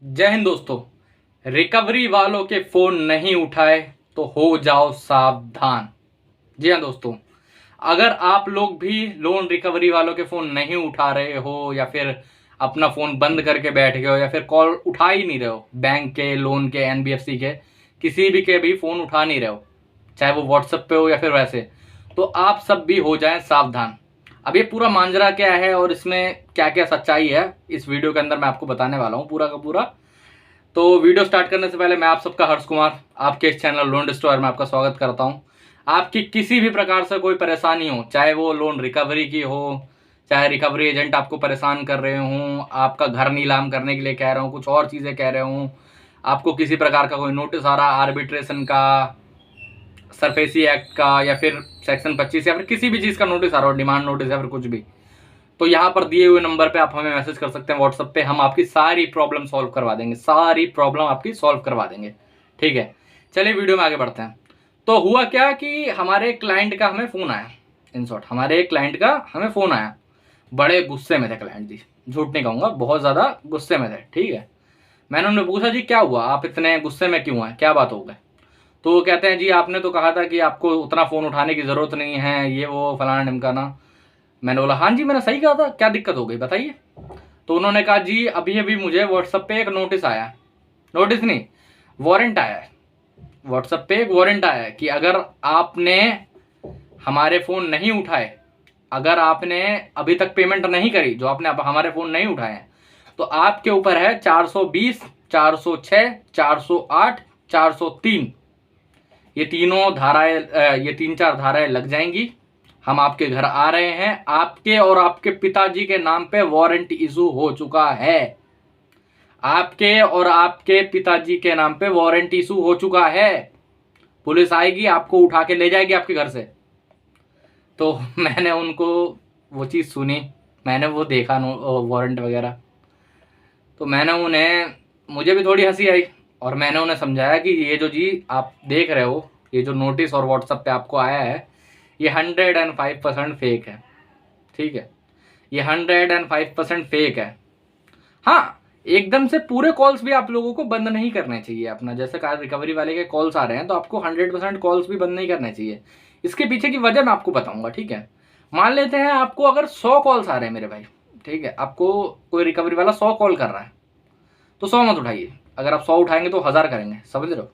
जय हिंद दोस्तों। रिकवरी वालों के फोन नहीं उठाए तो हो जाओ सावधान। जी हाँ दोस्तों, अगर आप लोग भी लोन रिकवरी वालों के फोन नहीं उठा रहे हो या फिर अपना फोन बंद करके बैठ गए हो या फिर कॉल उठा ही नहीं रहे हो, बैंक के, लोन के, एनबीएफसी के, किसी भी के भी फोन उठा नहीं रहे हो, चाहे वो व्हाट्सएप पे हो या फिर वैसे, तो आप सब भी हो जाएं सावधान। अब ये पूरा मांजरा क्या है और इसमें क्या क्या सच्चाई है, इस वीडियो के अंदर मैं आपको बताने वाला हूँ पूरा का पूरा। तो वीडियो स्टार्ट करने से पहले मैं आप सबका हर्ष कुमार आपके इस चैनल लोन डिस्ट्रॉयर में आपका स्वागत करता हूं। आपकी किसी भी प्रकार से कोई परेशानी हो, चाहे वो लोन रिकवरी की हो, चाहे रिकवरी एजेंट आपको परेशान कर रहे हों, आपका घर नीलाम करने के लिए कह रहे हो, कुछ और चीज़ें कह रहे हों, आपको किसी प्रकार का कोई नोटिस आ रहा आर्बिट्रेशन का, सरफेसी एक्ट का या फिर सेक्शन 25 या फिर किसी भी चीज़ का नोटिस आ रहा हो, डिमांड नोटिस या फिर कुछ भी, तो यहाँ पर दिए हुए नंबर पे आप हमें मैसेज कर सकते हैं व्हाट्सएप पे। हम आपकी सारी प्रॉब्लम सॉल्व करवा देंगे, सारी प्रॉब्लम आपकी सॉल्व करवा देंगे। ठीक है, चलिए वीडियो में आगे बढ़ते हैं। तो हुआ क्या कि हमारे क्लाइंट का हमें फ़ोन आया। इन शॉर्ट, हमारे क्लाइंट का हमें फ़ोन आया। बड़े गुस्से में थे क्लाइंट जी, झूठ नहीं कहूँगा, बहुत ज़्यादा गुस्से में थे। ठीक है, मैंने उन्हें पूछा जी क्या हुआ, आप इतने गुस्से में क्यों हैं, क्या बात हो गई। तो वो कहते हैं जी आपने तो कहा था कि आपको उतना फ़ोन उठाने की ज़रूरत नहीं है, ये वो फलाना ढिमकाना। मैंने बोला हाँ जी मैंने सही कहा था, क्या दिक्कत हो गई बताइए। तो उन्होंने कहा जी अभी अभी मुझे व्हाट्सएप पे एक नोटिस आया, नोटिस नहीं, वारंट आया है। व्हाट्सएप पे एक वारंट आया है कि अगर आपने हमारे फ़ोन नहीं उठाए, अगर आपने अभी तक पेमेंट नहीं करी, जो आपने हमारे फ़ोन नहीं उठाए हैं, तो आपके ऊपर है 420, 406, 408, 403। ये तीनों धाराएं, ये 3-4 धाराएं लग जाएंगी। हम आपके घर आ रहे हैं, आपके और आपके पिताजी के नाम पे वारंट इशू हो चुका है। आपके और आपके पिताजी के नाम पे वारंट इशू हो चुका है। पुलिस आएगी, आपको उठा के ले जाएगी आपके घर से। तो मैंने उनको वो चीज़ सुनी, मैंने वो देखा वारंट वगैरह, तो मैंने उन्हें, मुझे भी थोड़ी हंसी आई और मैंने उन्हें समझाया कि ये जो जी आप देख रहे हो, ये जो नोटिस और व्हाट्सएप पे आपको आया है, ये 105% फेक है। ठीक है, ये 105% फेक है। हाँ, एकदम से पूरे कॉल्स भी आप लोगों को बंद नहीं करने चाहिए अपना, जैसे कार रिकवरी वाले के कॉल्स आ रहे हैं तो आपको 100% कॉल्स भी बंद नहीं करने चाहिए। इसके पीछे की वजह मैं आपको बताऊंगा। ठीक है, मान लेते हैं आपको अगर 100 कॉल्स आ रहे हैं मेरे भाई, ठीक है, आपको कोई रिकवरी वाला 100 कॉल कर रहा है, तो 100 मत उठाइए। अगर आप 100 उठाएंगे तो 1000 करेंगे, समझ रहे हो।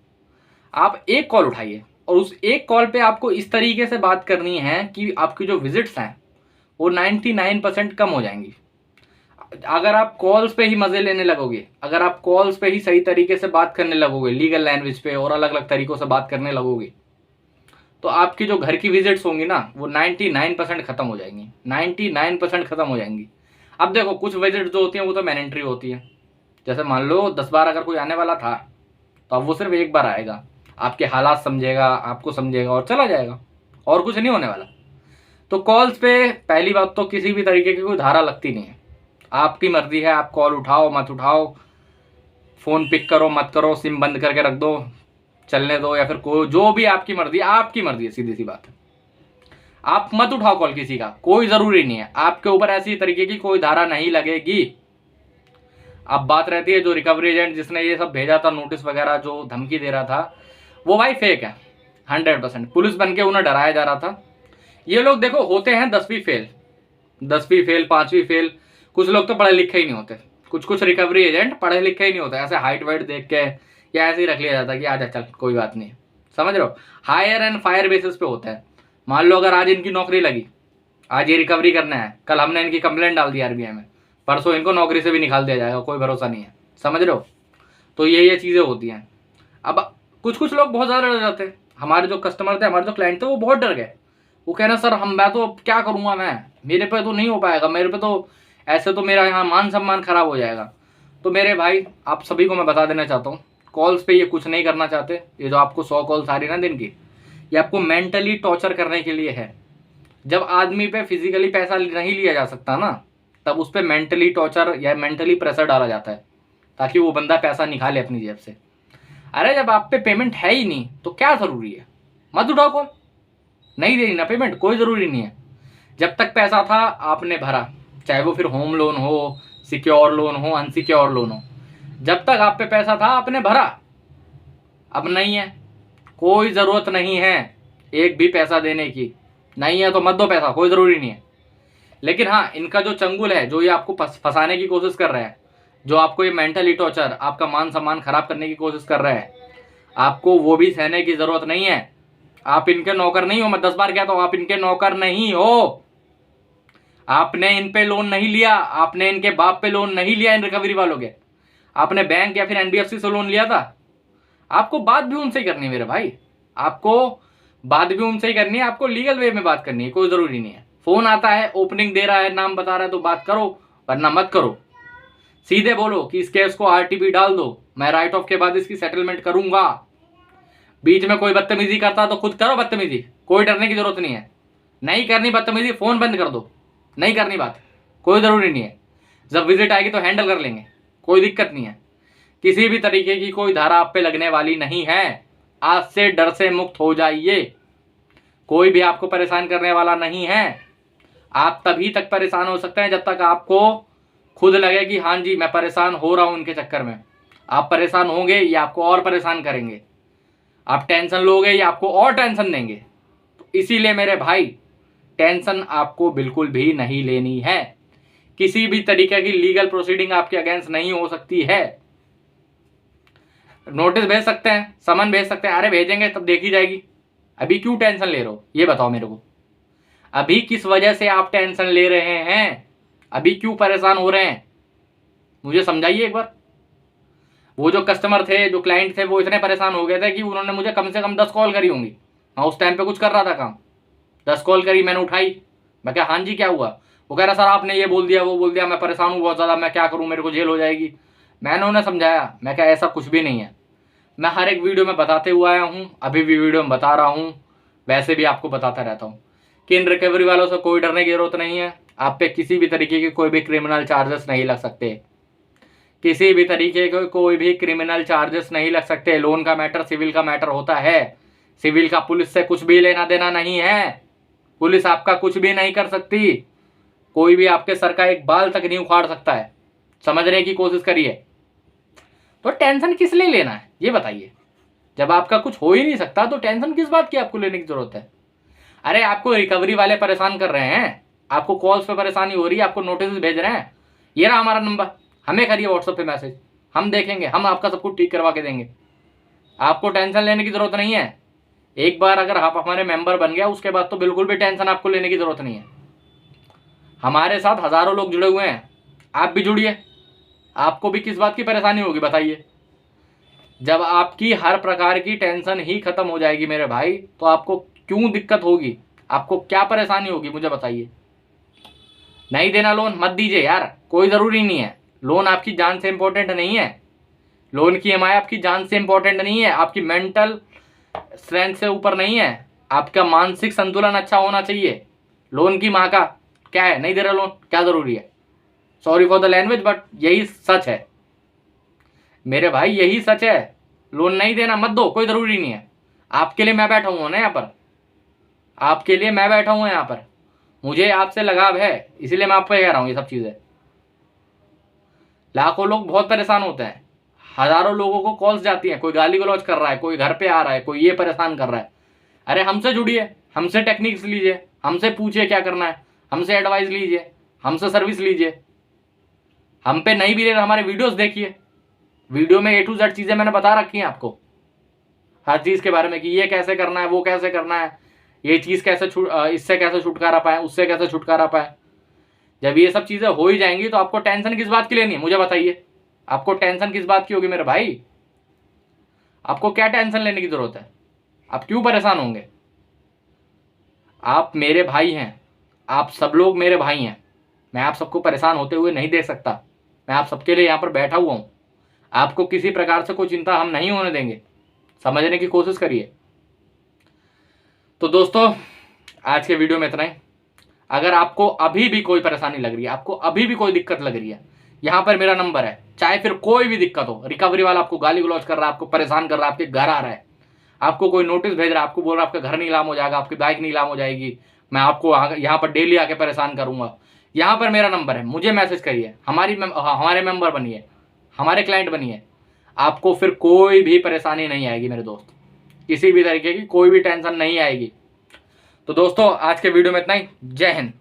आप एक कॉल उठाइए और उस एक कॉल पे आपको इस तरीके से बात करनी है कि आपकी जो विजिट्स हैं वो 99% कम हो जाएंगी। अगर आप कॉल्स पे ही मजे लेने लगोगे, अगर आप कॉल्स पे ही सही तरीके से बात करने लगोगे, लीगल लैंग्वेज पे और अलग अलग तरीकों से बात करने लगोगे, तो आपकी जो घर की विजिट्स होंगी ना वो 99% खत्म हो जाएंगी, 99% खत्म हो जाएंगी। अब देखो कुछ विजिट जो होती हैं वो तो मैंडेटरी होती है। जैसे मान लो 10 बार अगर कोई आने वाला था तो अब वो सिर्फ एक बार आएगा, आपके हालात समझेगा, आपको समझेगा और चला जाएगा, और कुछ नहीं होने वाला। तो कॉल्स पे पहली बात तो किसी भी तरीके की कोई धारा लगती नहीं है। आपकी मर्जी है, आप कॉल उठाओ मत उठाओ, फ़ोन पिक करो मत करो, सिम बंद करके रख दो, चलने दो, या फिर कोई जो भी आपकी मर्जी, आपकी मर्जी है, सीधी सी बात है। आप मत उठाओ कॉल किसी का, कोई ज़रूरी नहीं है, आपके ऊपर ऐसी तरीके की कोई धारा नहीं लगेगी। अब बात रहती है जो रिकवरी एजेंट जिसने ये सब भेजा था, नोटिस वगैरह जो धमकी दे रहा था, वो भाई फेक है 100%। पुलिस बन के उन्हें डराया जा रहा था। ये लोग देखो होते हैं 10वीं फेल, 10वीं फेल, 5वीं फेल। कुछ लोग तो पढ़े लिखे ही नहीं होते, कुछ कुछ रिकवरी एजेंट पढ़े लिखे ही नहीं होते, ऐसे हाइट वाइट देख के या ऐसे ही रख लिया जाता है कि आजा चल कोई बात नहीं, समझ रहे हो। हायर एंड फायर बेसिस पे होता है। मान लो अगर आज इनकी नौकरी लगी, आज ये रिकवरी करना है, कल हमने इनकी कंप्लेंट डाल दी आरबीआई में, परसों इनको नौकरी से भी निकाल दिया जाएगा, कोई भरोसा नहीं है, समझ रहे हो। तो ये चीज़ें होती हैं। अब कुछ कुछ लोग बहुत ज़्यादा डर जाते हैं। हमारे जो कस्टमर थे, हमारे जो क्लाइंट थे, वो बहुत डर गए। वो कहना सर मैं तो क्या करूँगा, मैं मेरे पे तो नहीं हो पाएगा, मेरे पे तो ऐसे तो मेरा यहाँ मान सम्मान खराब हो जाएगा। तो मेरे भाई आप सभी को मैं बता देना चाहता हूँ, कॉल्स पे ये कुछ नहीं करना चाहते। ये जो आपको 100 कॉल्स आ रही ना दिन की, ये आपको मेंटली टॉर्चर करने के लिए है। जब आदमी पे फिजिकली पैसा नहीं लिया जा सकता ना, तब उस पर मेंटली टॉर्चर या मेंटली प्रेशर डाला जाता है ताकि वो बंदा पैसा निकाले अपनी जेब से। अरे जब आप पे पेमेंट है ही नहीं तो क्या ज़रूरी है, मत उठाओ कॉल। नहीं देनी ना पेमेंट, कोई ज़रूरी नहीं है। जब तक पैसा था आपने भरा, चाहे वो फिर होम लोन हो, सिक्योर लोन हो, अनसिक्योर लोन हो, जब तक आप पे पैसा था आपने भरा, अब नहीं है, कोई ज़रूरत नहीं है एक भी पैसा देने की। नहीं है तो मत दो पैसा, कोई ज़रूरी नहीं है। लेकिन हाँ, इनका जो चंगुल है, जो ये आपको फंसाने की कोशिश कर रहे हैं, जो आपको ये मेंटली टॉर्चर, आपका मान सम्मान खराब करने की कोशिश कर रहे हैं, आपको वो भी सहने की ज़रूरत नहीं है। आप इनके नौकर नहीं हो, मैं 10 बार कहता हूँ, आप इनके नौकर नहीं हो। आपने इन पे लोन नहीं लिया, आपने इनके बाप पे लोन नहीं लिया, इन रिकवरी वालों के। आपने बैंक या फिर एनबीएफसी से लोन लिया था। आपको बात भी उनसे ही करनी है मेरे भाई, आपको बात भी उनसे ही करनी है, आपको लीगल वे में बात करनी है, कोई ज़रूरी नहीं है। फ़ोन आता है, ओपनिंग दे रहा है, नाम बता रहा है तो बात करो, वरना मत करो। सीधे बोलो कि इस केस को आरटीपी डाल दो, मैं राइट ऑफ के बाद इसकी सेटलमेंट करूंगा। बीच में कोई बदतमीजी करता तो खुद करो बदतमीजी, कोई डरने की जरूरत नहीं है। नहीं करनी बदतमीजी, फोन बंद कर दो, नहीं करनी बात, कोई ज़रूरी नहीं है। जब विजिट आएगी तो हैंडल कर लेंगे, कोई दिक्कत नहीं है। किसी भी तरीके की कोई धारा आप पे लगने वाली नहीं है। आज से डर से मुक्त हो जाइए, कोई भी आपको परेशान करने वाला नहीं है। आप तभी तक परेशान हो सकते हैं जब तक आपको खुद लगे कि हाँ जी मैं परेशान हो रहा हूँ इनके चक्कर में। आप परेशान होंगे या आपको और परेशान करेंगे, आप टेंशन लोगे या आपको और टेंशन देंगे। तो इसीलिए मेरे भाई, टेंशन आपको बिल्कुल भी नहीं लेनी है। किसी भी तरीके की लीगल प्रोसीडिंग आपके अगेंस्ट नहीं हो सकती है। नोटिस भेज सकते हैं, समन भेज सकते हैं, अरे भेजेंगे तब देखी जाएगी। अभी क्यों टेंशन ले रहे हो ये बताओ मेरे को। अभी किस वजह से आप टेंशन ले रहे हैं, अभी क्यों परेशान हो रहे हैं, मुझे समझाइए एक बार। वो जो कस्टमर थे, जो क्लाइंट थे, वो इतने परेशान हो गए थे कि उन्होंने मुझे कम से कम 10 कॉल करी होंगी। हाँ, उस टाइम पे कुछ कर रहा था काम, 10 कॉल करी, मैंने उठाई। मैं क्या हाँ जी क्या हुआ, वो कह रहा सर आपने ये बोल दिया वो बोल दिया, मैं परेशान हूँ बहुत ज़्यादा, मैं क्या करूँ, मेरे को जेल हो जाएगी। मैंने उन्हें समझाया, मैं क्या ऐसा कुछ भी नहीं है। मैं हर एक वीडियो में बताते हुआ आया हूँ, अभी भी वीडियो में बता रहा हूँ, वैसे भी आपको बताता रहता हूँ कि इन रिकवरी वालों से कोई डरने की जरूरत नहीं है। आप पे किसी भी तरीके के कोई भी क्रिमिनल चार्जेस नहीं लग सकते, किसी भी तरीके के कोई भी क्रिमिनल चार्जेस नहीं लग सकते। लोन का मैटर सिविल का मैटर होता है, सिविल का पुलिस से कुछ भी लेना देना नहीं है। पुलिस आपका कुछ भी नहीं कर सकती, कोई भी आपके सर का एक बाल तक नहीं उखाड़ सकता है। समझने की कोशिश करिए। तो टेंशन किस लिए लेना है ये बताइए। जब आपका कुछ हो ही नहीं सकता तो टेंशन किस बात की आपको लेने की जरूरत है। अरे आपको रिकवरी वाले परेशान कर रहे हैं, आपको कॉल्स पे परेशानी हो रही है, आपको नोटिस भेज रहे हैं, ये रहा हमारा नंबर, हमें करिए व्हाट्सएप पे मैसेज, हम देखेंगे, हम आपका सब कुछ ठीक करवा के देंगे। आपको टेंशन लेने की जरूरत नहीं है। एक बार अगर आप हमारे मेंबर बन गया उसके बाद तो बिल्कुल भी टेंशन आपको लेने की जरूरत नहीं है। हमारे साथ हजारों लोग जुड़े हुए हैं, आप भी जुड़िए। आपको भी किस बात की परेशानी होगी बताइए। जब आपकी हर प्रकार की टेंशन ही खत्म हो जाएगी मेरे भाई, तो आपको क्यों दिक्कत होगी, आपको क्या परेशानी होगी मुझे बताइए। नहीं देना लोन मत दीजिए यार, कोई ज़रूरी नहीं है। लोन आपकी जान से इंपॉर्टेंट नहीं है, लोन की ईएमआई आपकी जान से इंपॉर्टेंट नहीं है, आपकी मेंटल स्ट्रेंथ से ऊपर नहीं है। आपका मानसिक संतुलन अच्छा होना चाहिए। लोन की माँ का क्या है, नहीं दे रहा लोन, क्या ज़रूरी है। Sorry for the language but यही सच है मेरे भाई, यही सच है। लोन नहीं देना मत दो, कोई ज़रूरी नहीं है। आपके लिए मैं बैठा हूँ ना यहाँ पर, आपके लिए मैं बैठा हूँ यहाँ पर, मुझे आपसे लगाव है, इसीलिए मैं आपको कह रहा हूँ ये सब चीज़ें। लाखों लोग बहुत परेशान होते हैं, हजारों लोगों को कॉल्स जाती हैं, कोई गाली गलौज कर रहा है, कोई घर पे आ रहा है, कोई ये परेशान कर रहा है। अरे हमसे जुड़िए, हमसे टेक्निक्स लीजिए, हमसे पूछिए क्या करना है, हमसे एडवाइस लीजिए, हमसे सर्विस लीजिए। हम पे नहीं भी ले रहे, हमारे वीडियोस देखिए, वीडियो में A to Z चीज़ें मैंने बता रखी हैं आपको, हर चीज़ के बारे में कि ये कैसे करना है, वो कैसे करना है, ये चीज़ कैसे इससे कैसे छुटकारा पाए, उससे कैसे छुटकारा पाए। जब ये सब चीज़ें हो ही जाएंगी तो आपको टेंशन किस बात की लेनी है मुझे बताइए। आपको टेंशन किस बात की होगी मेरे भाई, आपको क्या टेंशन लेने की जरूरत है, आप क्यों परेशान होंगे। आप मेरे भाई हैं, आप सब लोग मेरे भाई हैं, मैं आप सबको परेशान होते हुए नहीं देख सकता। मैं आप सबके लिए यहाँ पर बैठा हुआ हूँ, आपको किसी प्रकार से कोई चिंता हम नहीं होने देंगे, समझने की कोशिश करिए। तो दोस्तों आज के वीडियो में इतना ही। अगर आपको अभी भी कोई परेशानी लग रही है, आपको अभी भी कोई दिक्कत लग रही है, यहाँ पर मेरा नंबर है। चाहे फिर कोई भी दिक्कत हो, रिकवरी वाला आपको गाली गलौज कर रहा है, आपको परेशान कर रहा है, आपके घर आ रहा है, आपको कोई नोटिस भेज रहा है, आपको बोल रहा है आपका घर नीलाम हो जाएगा, आपकी बाइक नीलाम हो जाएगी, मैं आपको यहाँ पर डेली आके परेशान करूंगा, यहाँ पर मेरा नंबर है, मुझे मैसेज करिए, हमारे मेंबर बनिए, हमारे क्लाइंट बनिए, आपको फिर कोई भी परेशानी नहीं आएगी मेरे दोस्त, किसी भी तरीके की कोई भी टेंशन नहीं आएगी। तो दोस्तों आज के वीडियो में इतना ही। जय हिंद।